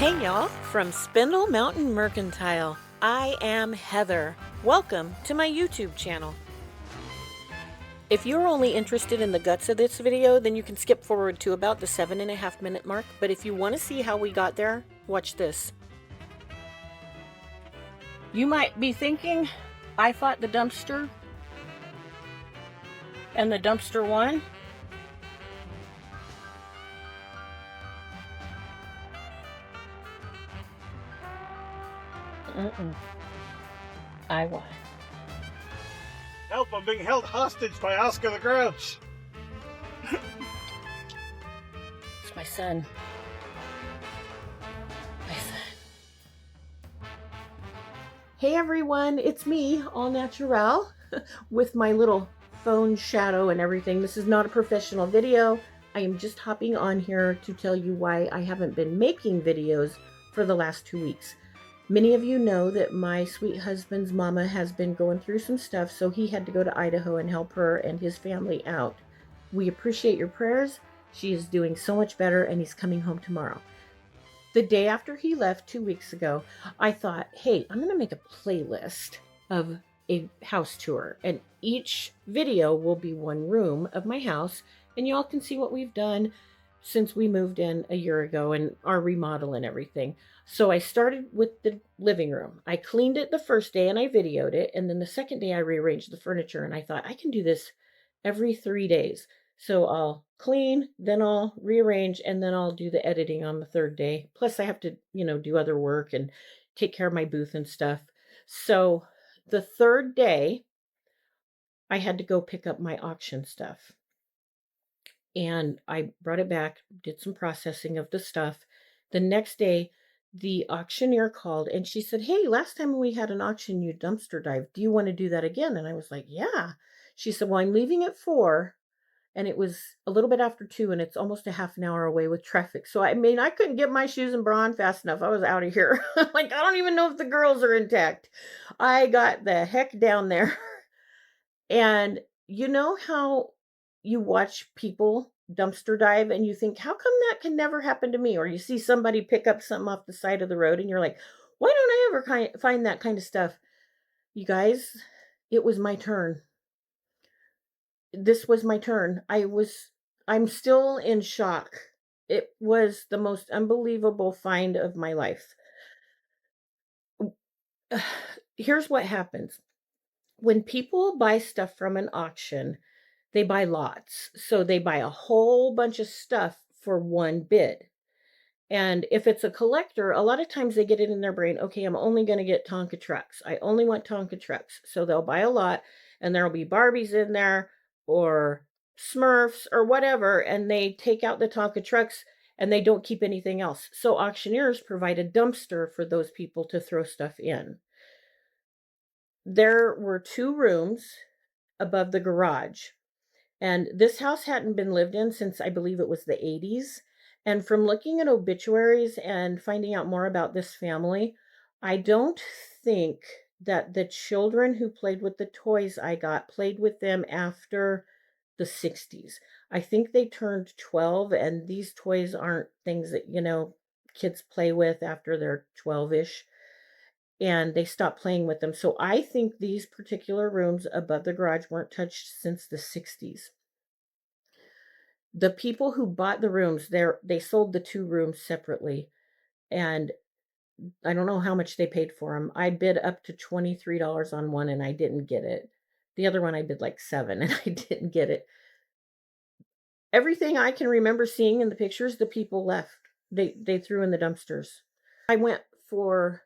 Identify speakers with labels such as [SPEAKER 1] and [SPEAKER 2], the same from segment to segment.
[SPEAKER 1] Hey y'all, from Spindle Mountain Mercantile, I am Heather. Welcome to my YouTube channel. If you're only interested in the guts of this video, then you can skip forward to about the 7.5 minute mark, but if you want to see how we got there, watch this. You might be thinking, I fought the dumpster, and the dumpster won. I won.
[SPEAKER 2] Help, I'm being held hostage by Oscar the Grouch.
[SPEAKER 1] It's my son. My son. Hey everyone, it's me, All Natural, with my little phone shadow and everything. This is not a professional video. I am just hopping on here to tell you why I haven't been making videos for the last 2 weeks. Many of you know that my sweet husband's mama has been going through some stuff, so he had to go to Idaho and help her and his family out. We appreciate your prayers. She is doing so much better, and he's coming home tomorrow. The day after he left 2 weeks ago, I thought, hey, I'm going to make a playlist of a house tour, and each video will be one room of my house, and y'all can see what we've done since we moved in a year ago and our remodel and everything. So I started with the living room. I cleaned it the first day and I videoed it. And then the second day I rearranged the furniture, and I thought I can do this every 3 days. So I'll clean, then I'll rearrange, and then I'll do the editing on the third day. Plus I have to, do other work and take care of my booth and stuff. So the third day I had to go pick up my auction stuff. And I brought it back, did some processing of the stuff. The next day, the auctioneer called and she said, hey, last time we had an auction, you dumpster dived. Do you want to do that again? And I was like, yeah. She said, well, I'm leaving at 4. And it was a little bit after 2, and it's almost a half an hour away with traffic. So, I mean, I couldn't get my shoes and bra on fast enough. I was out of here. Like, I don't even know if the girls are intact. I got the heck down there. And you know how you watch people dumpster dive and you think, how come that can never happen to me? Or you see somebody pick up something off the side of the road and you're like, why don't I ever find that kind of stuff? You guys, it was my turn. This was my turn. I'm still in shock. It was the most unbelievable find of my life. Here's what happens. When people buy stuff from an auction, they buy lots. So they buy a whole bunch of stuff for one bid. And if it's a collector, a lot of times they get it in their brain, okay, I'm only going to get Tonka trucks. I only want Tonka trucks. So they'll buy a lot, and there'll be Barbies in there or Smurfs or whatever. And they take out the Tonka trucks and they don't keep anything else. So auctioneers provide a dumpster for those people to throw stuff in. There were 2 rooms above the garage. And this house hadn't been lived in since I believe it was the 80s. And from looking at obituaries and finding out more about this family, I don't think that the children who played with the toys I got played with them after the 60s. I think they turned 12, and these toys aren't things that, kids play with after they're 12-ish. And they stopped playing with them. So I think these particular rooms above the garage weren't touched since the 60s. The people who bought the rooms, they sold the 2 rooms separately, and I don't know how much they paid for them. I bid up to $23 on one, and I didn't get it. The other one I bid like $7, and I didn't get it. Everything I can remember seeing in the pictures, the people left. They threw in the dumpsters. I went for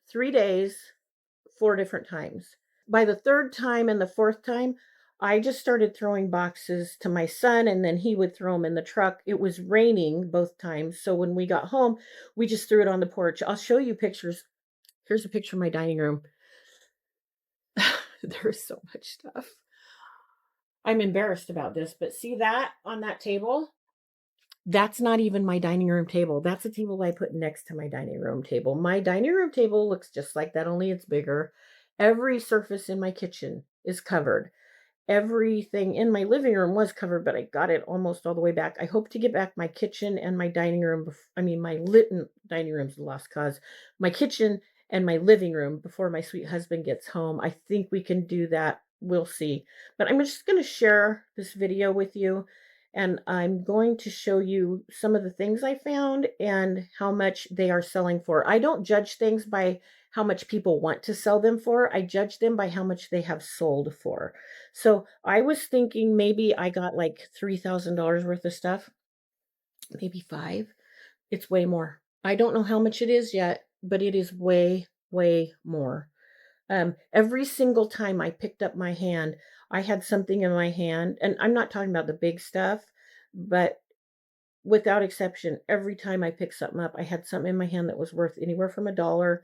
[SPEAKER 1] 3 days, 4 different times. By the 3rd time and the 4th time, I just started throwing boxes to my son, and then he would throw them in the truck. It was raining both times, so when we got home, we just threw it on the porch. I'll show you pictures. Here's a picture of my dining room. There's so much stuff. I'm embarrassed about this, but see that on that table? That's not even my dining room table. That's a table I put next to my dining room table. My dining room table looks just like that, only it's bigger. Every surface in my kitchen is covered. everything in my living room was covered, but I got it almost all the way back. I hope to get back my kitchen and my dining room. I mean, my dining room's a lost cause. My kitchen and my living room before my sweet husband gets home. I think we can do that. We'll see. But I'm just going to share this video with you, and I'm going to show you some of the things I found and how much they are selling for. I don't judge things by how much people want to sell them for. I judge them by how much they have sold for. So I was thinking maybe I got like $3,000 worth of stuff, maybe five. It's way more. I don't know how much it is yet, but it is way, way more. Every single time I picked up my hand, I had something in my hand, and I'm not talking about the big stuff, but without exception, every time I picked something up, I had something in my hand that was worth anywhere from $1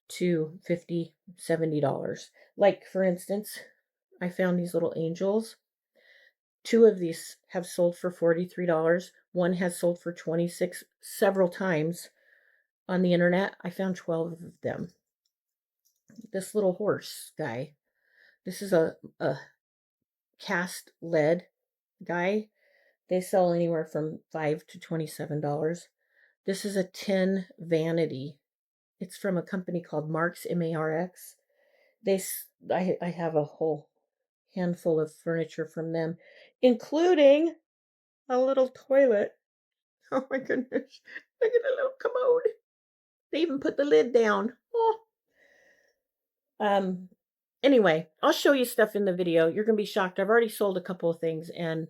[SPEAKER 1] to $50, $70. Like, for instance, I found these little angels. Two of these have sold for $43. One has sold for 26 several times on the internet. I found 12 of them. This little horse guy. This is a cast lead guy. They sell anywhere from $5 to $27. This is a tin vanity. It's from a company called Marks, Marx. I have a whole handful of furniture from them, including a little toilet. Oh my goodness. Look at the little commode. They even put the lid down. Oh. Um anyway, I'll show you stuff in the video. You're going to be shocked. I've already sold a couple of things and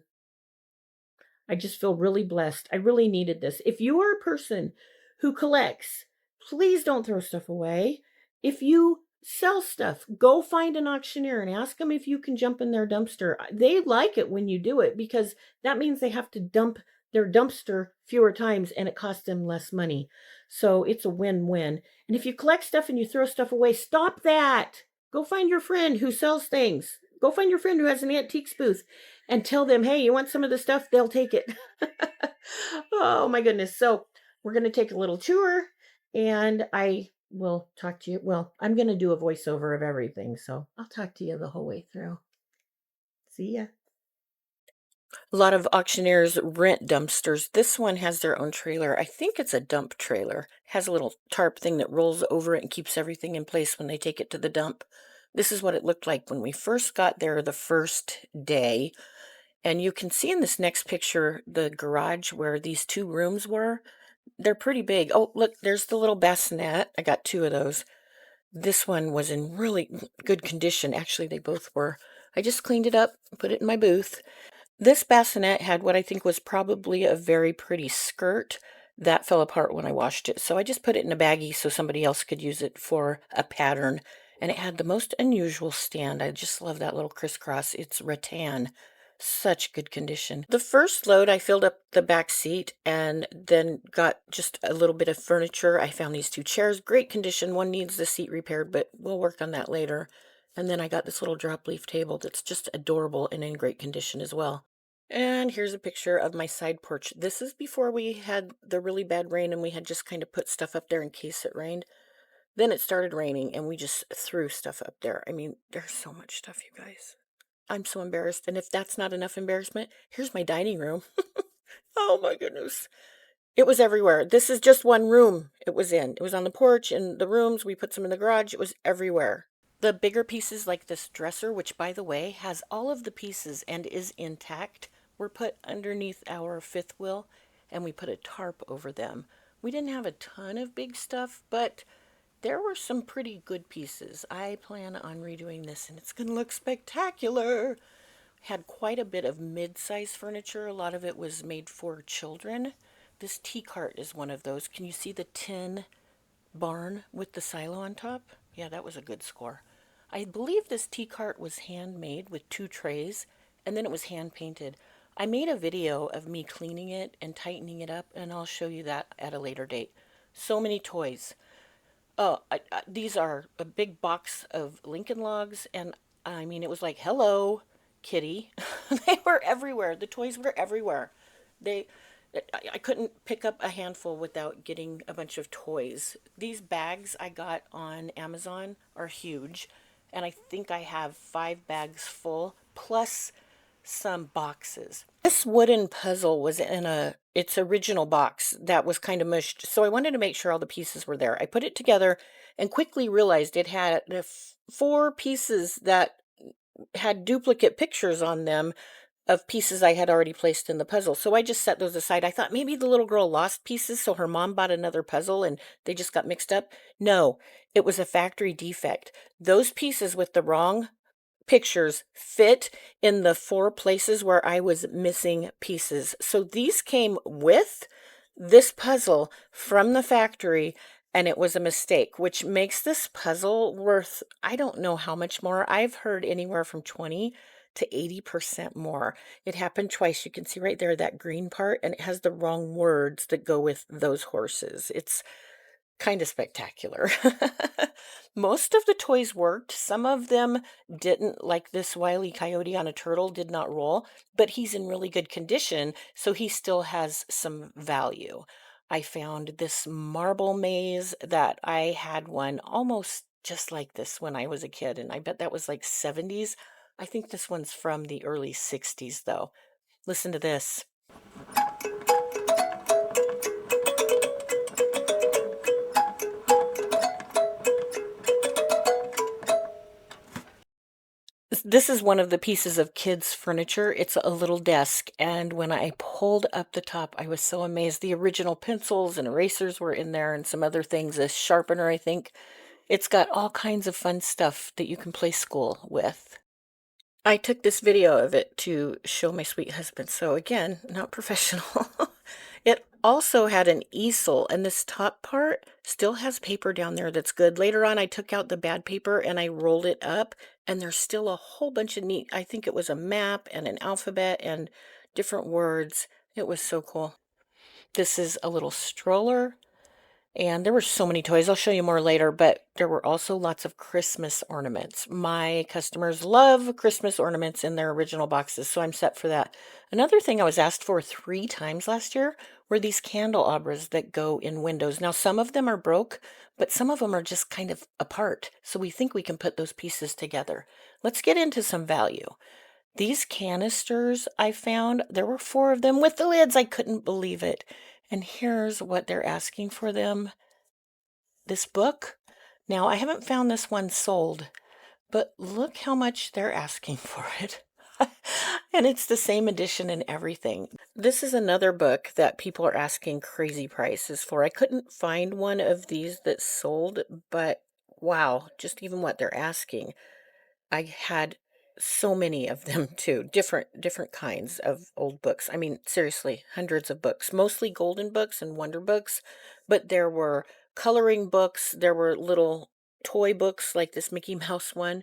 [SPEAKER 1] I just feel really blessed. I really needed this. If you are a person who collects, please don't throw stuff away. If you sell stuff, go find an auctioneer and ask them if you can jump in their dumpster. They like it when you do it because that means they have to dump their dumpster fewer times and it costs them less money. So it's a win-win. And if you collect stuff and you throw stuff away, stop that. Go find your friend who sells things. Go find your friend who has an antiques booth and tell them, hey, you want some of the stuff? They'll take it. Oh my goodness. So we're going to take a little tour and I will talk to you. Well, I'm going to do a voiceover of everything. So I'll talk to you the whole way through. See ya. A lot of auctioneers rent dumpsters. This one has their own trailer. I think it's a dump trailer. It has a little tarp thing that rolls over it and keeps everything in place when they take it to the dump. This is what it looked like when we first got there the first day. And you can see in this next picture the garage where these two rooms were. They're pretty big. Oh, look, there's the little bassinet. I got two of those. This one was in really good condition. Actually, they both were. I just cleaned it up, put it in my booth. This bassinet had what I think was probably a very pretty skirt. That fell apart when I washed it. So I just put it in a baggie so somebody else could use it for a pattern. And it had the most unusual stand. I just love that little crisscross. It's rattan. Such good condition. The first load, I filled up the back seat and then got just a little bit of furniture. I found these two chairs, great condition. One needs the seat repaired, but we'll work on that later. And then I got this little drop leaf table that's just adorable and in great condition as well. And here's a picture of my side porch. This is before we had the really bad rain and we had just kind of put stuff up there in case it rained. Then it started raining and we just threw stuff up there. I mean, there's so much stuff, you guys. I'm so embarrassed. And if that's not enough embarrassment, here's my dining room. Oh my goodness. It was everywhere. This is just one room it was in. It was on the porch and the rooms. We put some in the garage. It was everywhere. The bigger pieces like this dresser, which by the way has all of the pieces and is intact, were put underneath our fifth wheel and we put a tarp over them. We didn't have a ton of big stuff, but there were some pretty good pieces. I plan on redoing this and it's going to look spectacular. Had quite a bit of mid-size furniture. A lot of it was made for children. This tea cart is one of those. Can you see the tin barn with the silo on top? Yeah, that was a good score. I believe this tea cart was handmade with two trays and then it was hand painted. I made a video of me cleaning it and tightening it up and I'll show you that at a later date. So many toys. Oh, these are a big box of Lincoln Logs, and I mean, it was like, hello, kitty. They were everywhere. The toys were everywhere. They, I couldn't pick up a handful without getting a bunch of toys. These bags I got on Amazon are huge, and I think I have 5 bags full. plus some boxes. This wooden puzzle was in its original box that was kind of mushed, so I wanted to make sure all the pieces were there. I put it together and quickly realized it had 4 pieces that had duplicate pictures on them of pieces I had already placed in the puzzle. So I just set those aside. I thought maybe the little girl lost pieces, so her mom bought another puzzle and they just got mixed up. No, it was a factory defect. Those pieces with the wrong pictures fit in the 4 places where I was missing pieces. So these came with this puzzle from the factory, and it was a mistake, which makes this puzzle worth, I don't know how much more. I've heard anywhere from 20 to 80% more. It happened twice. You can see right there that green part, and it has the wrong words that go with those horses. It's kind of spectacular. Most of the toys worked. Some of them didn't, like this Wile E. Coyote on a turtle did not roll, but he's in really good condition, so he still has some value. I found this marble maze that I had one almost just like this when I was a kid, and I bet that was like 70s. I think this one's from the early 60s, though. Listen to this. This is one of the pieces of kids' furniture. It's a little desk, and when I pulled up the top, I was so amazed. The original pencils and erasers were in there and some other things, a sharpener, I think. It's got all kinds of fun stuff that you can play school with. I took this video of it to show my sweet husband, so again, not professional. It also had an easel, and this top part still has paper down there that's good. Later on, I took out the bad paper and I rolled it up, and there's still a whole bunch of neat, I think it was a map and an alphabet and different words. It was so cool. This is a little stroller. And there were so many toys. I'll show you more later, but there were also lots of Christmas ornaments. My customers love Christmas ornaments in their original boxes, so I'm set for that. Another thing I was asked for 3 times last year were these candelabras that go in windows. Now, some of them are broke, but some of them are just kind of apart, so we think we can put those pieces together. Let's get into some value. These canisters I found, there were 4 of them with the lids. I couldn't believe it. And here's what they're asking for them. This book. Now, I haven't found this one sold, but look how much they're asking for it. And it's the same edition and everything. This is another book that people are asking crazy prices for. I couldn't find one of these that sold, but wow, just even what they're asking. I had so many of them too, different kinds of old books. I mean, seriously, hundreds of books, mostly golden books and wonder books, but there were coloring books, there were little toy books like this Mickey Mouse one.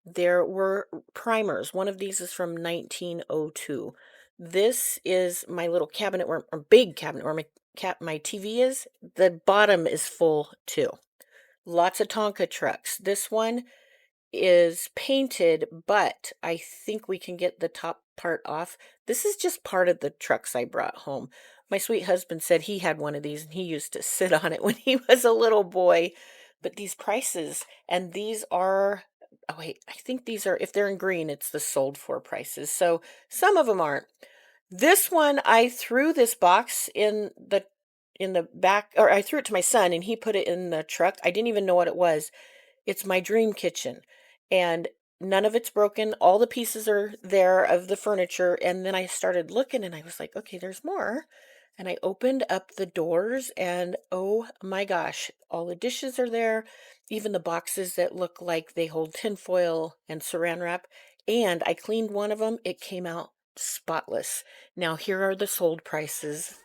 [SPEAKER 1] There were primers. One of these is from 1902. This is my little cabinet or big cabinet where my TV is. The bottom is full too. Lots of Tonka trucks. This one is painted, but I think we can get the top part off. This is just part of the trucks I brought home. My sweet husband said he had one of these and he used to sit on it when he was a little boy. But these prices, and these are, oh wait, I think these are, if they're in green, it's the sold for prices. So some of them aren't. This one, I threw this box in the back, or I threw it to my son and he put it in the truck. I didn't even know what it was. It's my dream kitchen, and none of it's broken. All the pieces are there of the furniture. And then I started looking and I was like, okay, there's more. And I opened up the doors and oh my gosh, all the dishes are there, even the boxes that look like they hold tinfoil and saran wrap. And I cleaned one of them. It came out spotless. Now here are the sold prices.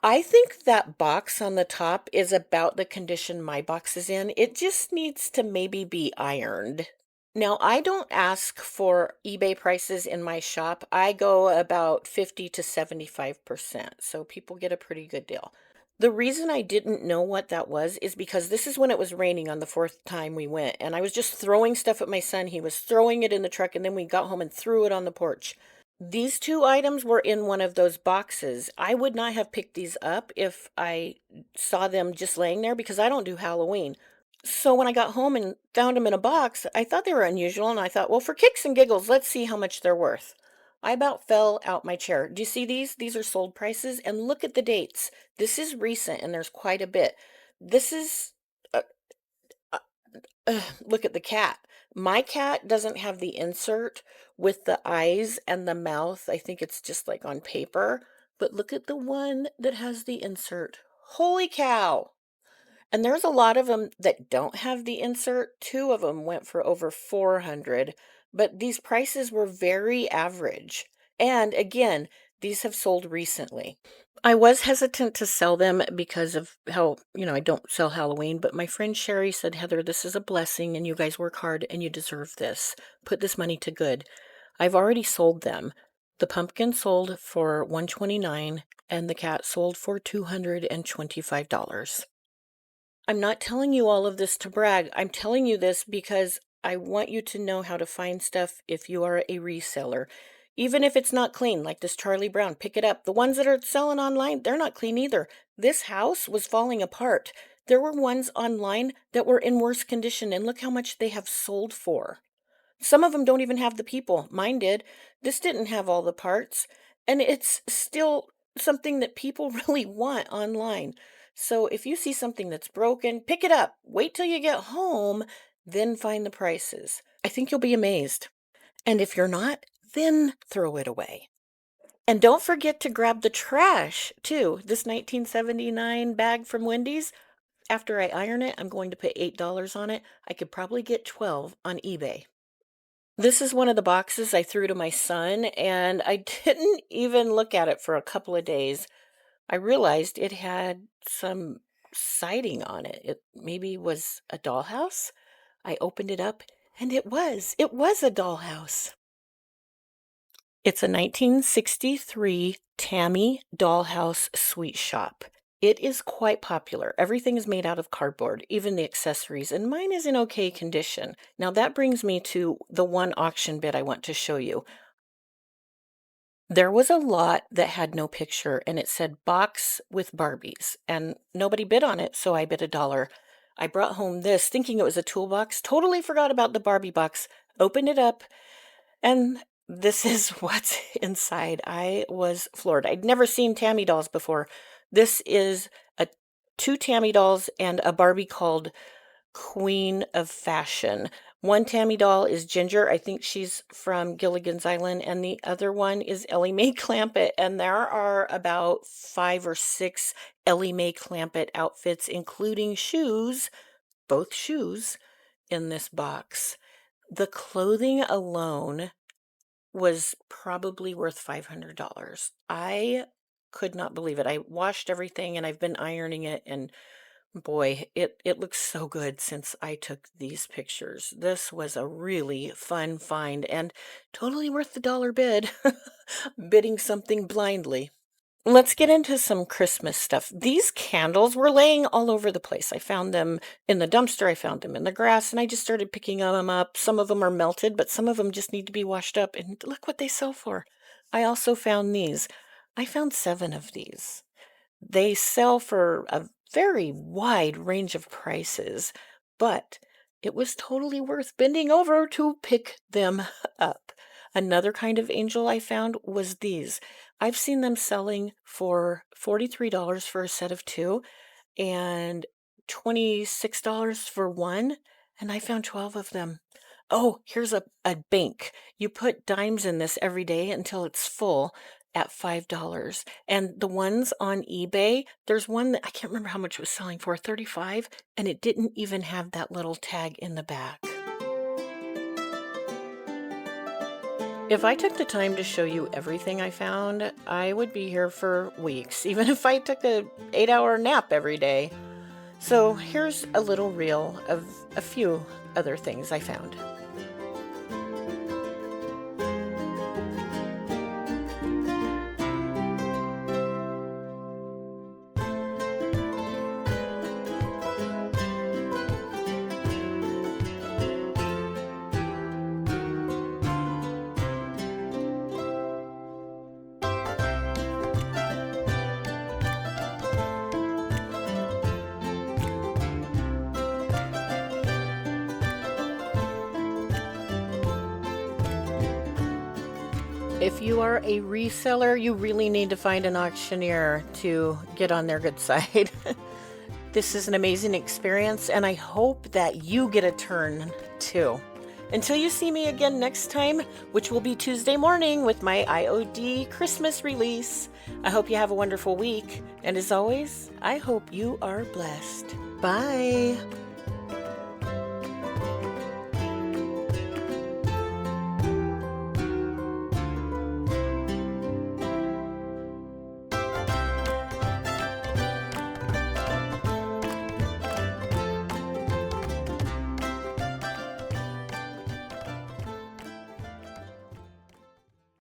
[SPEAKER 1] I think that box on the top is about the condition my box is in. It just needs to maybe be ironed. Now, I don't ask for eBay prices in my shop. I go about 50 to 75%, so people get a pretty good deal. The reason I didn't know what that was is because this is when it was raining on the 4th time we went, and I was just throwing stuff at my son. He was throwing it in the truck, and then we got home and threw it on the porch. These 2 items were in one of those boxes. I would not have picked these up if I saw them just laying there because I don't do Halloween. So when I got home and found them in a box, I thought they were unusual, and I thought, well, for kicks and giggles, let's see how much they're worth. I about fell out my chair. Do you see these? These are sold prices, and look at the dates. This is recent, and there's quite a bit. This is, uh, uh, look at the cat. My cat doesn't have the insert with the eyes and the mouth. I think it's just like on paper. But look at the one that has the insert. Holy cow! And there's a lot of them that don't have the insert. Two of them went for over 400, but these prices were very average. And again, these have sold recently. I was hesitant to sell them because of how, I don't sell Halloween, but my friend Sherry said, Heather, this is a blessing and you guys work hard and you deserve this. Put this money to good. I've already sold them. The pumpkin sold for $129 and the cat sold for $225. I'm not telling you all of this to brag. I'm telling you this because I want you to know how to find stuff if you are a reseller. Even if it's not clean, like this Charlie Brown, pick it up. The ones that are selling online, they're not clean either. This house was falling apart. There were ones online that were in worse condition, and look how much they have sold for. Some of them don't even have the people. Mine did. This didn't have all the parts. And it's still something that people really want online. So if you see something that's broken, pick it up. Wait till you get home, then find the prices. I think you'll be amazed. And if you're not, then throw it away. And don't forget to grab the trash, too. This 1979 bag from Wendy's, after I iron it, I'm going to put $8 on it. I could probably get 12 on eBay. This is one of the boxes I threw to my son, and I didn't even look at it for a couple of days. I realized it had some siding on it. It maybe was a dollhouse. I opened it up, and it was. It was a dollhouse. It's a 1963 Tammy Dollhouse Sweet Shop. It is quite popular. Everything is made out of cardboard, even the accessories, and mine is in okay condition. Now that brings me to the one auction bid I want to show you. There was a lot that had no picture, and it said box with Barbies, and nobody bid on it, so I bid $1. I brought home this thinking it was a toolbox, totally forgot about the Barbie box, opened it up, and this is what's inside. I was floored. I'd never seen Tammy dolls before. This is two Tammy dolls and a Barbie called Queen of Fashion. One Tammy doll is Ginger. I think she's from Gilligan's Island. And the other one is Ellie Mae Clampett. And there are about 5 or 6 Ellie Mae Clampett outfits, including shoes, both shoes, in this box. The clothing alone was probably worth $500. I could not believe it. I washed everything and I've been ironing it, and boy, it looks so good since I took these pictures. This was a really fun find and totally worth the dollar bid. Bidding something blindly. Let's get into some Christmas stuff. These candles were laying all over the place. I found them in the dumpster, I found them in the grass, and I just started picking them up. Some of them are melted, but some of them just need to be washed up, and look what they sell for. I also found these. I found 7 of these. They sell for a very wide range of prices, but it was totally worth bending over to pick them up. Another kind of angel I found was these. I've seen them selling for $43 for a set of 2 and $26 for one, and I found 12 of them. Oh, here's a bank. You put dimes in this every day until it's full at $5. And the ones on eBay, there's one that I can't remember how much it was selling for, 35, and it didn't even have that little tag in the back. If I took the time to show you everything I found, I would be here for weeks, even if I took a 8-hour nap every day. So here's a little reel of a few other things I found. if you are a reseller, you really need to find an auctioneer to get on their good side. This is an amazing experience, and I hope that you get a turn too. Until you see me again next time, which will be Tuesday morning with my IOD Christmas release, I hope you have a wonderful week. And as always, I hope you are blessed. Bye.